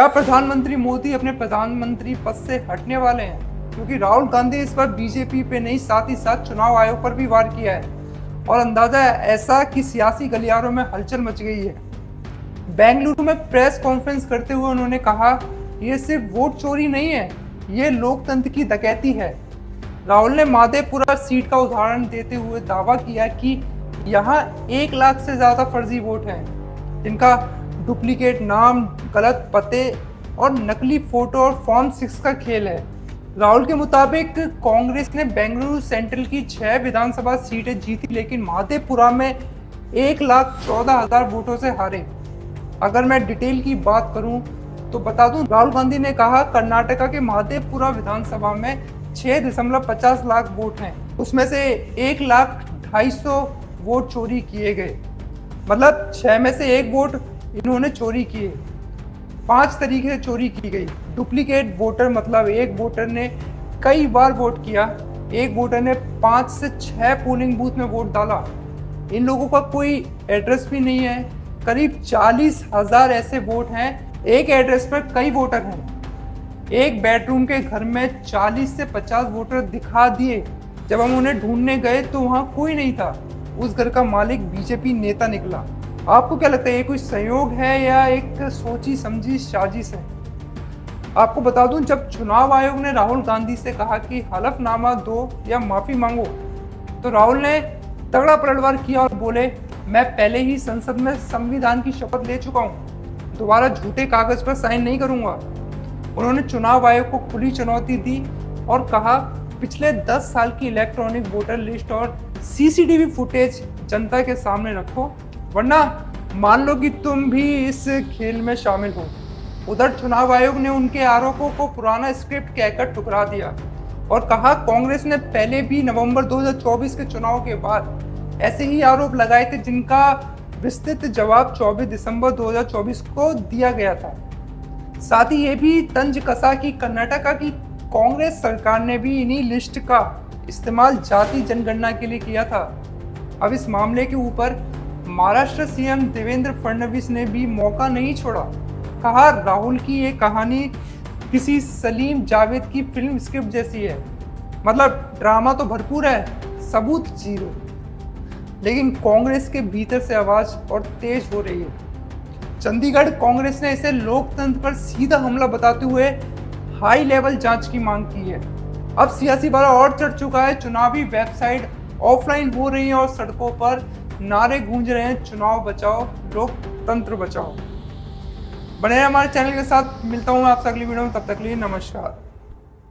क्या प्रधानमंत्री मोदी अपने प्रधानमंत्री पद से हटने वाले हैं? क्योंकि राहुल गांधी इस बार बीजेपी पे नहीं, साथ ही साथ चुनाव आयोग पर भी वार किया है और अंदाजा ऐसा कि सियासी गलियारों में हलचल मच गई है। बेंगलुरु में प्रेस कॉन्फ्रेंस करते हुए उन्होंने कहा, ये सिर्फ वोट चोरी नहीं है, ये लोकतंत्र की डकैती है। राहुल ने माधेपुरा सीट का उदाहरण देते हुए दावा किया कि यहाँ 1 लाख से ज्यादा फर्जी वोट हैं, जिनका डुप्लीकेट नाम, गलत पते और नकली फोटो और फॉर्म 6 का खेल है। राहुल के मुताबिक कांग्रेस ने बेंगलुरु सेंट्रल की 6 विधानसभा सीटें जीती, लेकिन माधेपुरा में 1,14,000 वोटों से हारे। अगर मैं डिटेल की बात करूं तो बता दूं, राहुल गांधी ने कहा कर्नाटका के माधेपुरा विधानसभा में 6.50 लाख वोट हैं, उसमें से 1,02,500 वोट चोरी किए गए। मतलब 6 में से 1 वोट इन्होंने चोरी किए। 5 तरीके से चोरी की गई। डुप्लीकेट वोटर मतलब एक वोटर ने कई बार वोट किया, एक वोटर ने 5 से 6 पोलिंग बूथ में वोट डाला। इन लोगों का कोई एड्रेस भी नहीं है। करीब 40,000 ऐसे वोट हैं, एक एड्रेस पर कई वोटर हैं। एक बेडरूम के घर में 40 से 50 वोटर दिखा दिए। जब हम उन्हें ढूंढने गए तो वहाँ कोई नहीं था। उस घर का मालिक बीजेपी नेता निकला। आपको क्या लगता है, ये कोई संयोग है या एक सोची समझी साजिश है? आपको बता दूं, जब चुनाव आयोग ने राहुल गांधी से कहा कि हलफनामा दो या माफी मांगो, तो राहुल ने तगड़ा पलटवार किया और बोले, मैं पहले ही संसद में संविधान की शपथ ले चुका हूं, दोबारा झूठे कागज पर साइन नहीं करूंगा। उन्होंने चुनाव आयोग को खुली चुनौती दी और कहा, पिछले 10 साल की इलेक्ट्रॉनिक वोटर लिस्ट और सीसीटीवी फुटेज जनता के सामने रखो, वरना मान लो कि तुम भी इस खेल में शामिल हो। उधर चुनाव आयोग ने उनके आरोपों को पुराना स्क्रिप्ट कहकर ठुकरा दिया और कहा, कांग्रेस ने पहले भी नवंबर 2024 के चुनाव के बाद ऐसे ही आरोप लगाए थे, जिनका विस्तृत जवाब 24 दिसंबर 2024 को दिया गया था। साथ ही ये भी तंज कसा कि कर्नाटका की कांग्रेस सरकार ने भी इन्हीं लिस्ट का इस्तेमाल जाति जनगणना के लिए किया था। अब इस मामले के ऊपर महाराष्ट्र सीएम देवेंद्र फडणवीस ने भी मौका नहीं छोड़ा। कहा, राहुल की ये कहानी किसी सलीम जावेद की फिल्म स्क्रिप्ट जैसी है। मतलब ड्रामा तो भरपूर है, सबूत जीरो। लेकिन कांग्रेस के भीतर से आवाज और तेज हो रही है। चंडीगढ़ कांग्रेस ने इसे लोकतंत्र पर सीधा हमला बताते हुए हाई लेवल जांच की मांग की है। अब सियासी पारा और चढ़ चुका है। चुनावी वेबसाइट ऑफलाइन हो रही है और सड़कों पर नारे गूंज रहे हैं, चुनाव बचाओ, लोकतंत्र बचाओ। बने रहिए हमारे चैनल के साथ। मिलता हूँ मैं आपसे अगली वीडियो में, तब तक के लिए नमस्कार।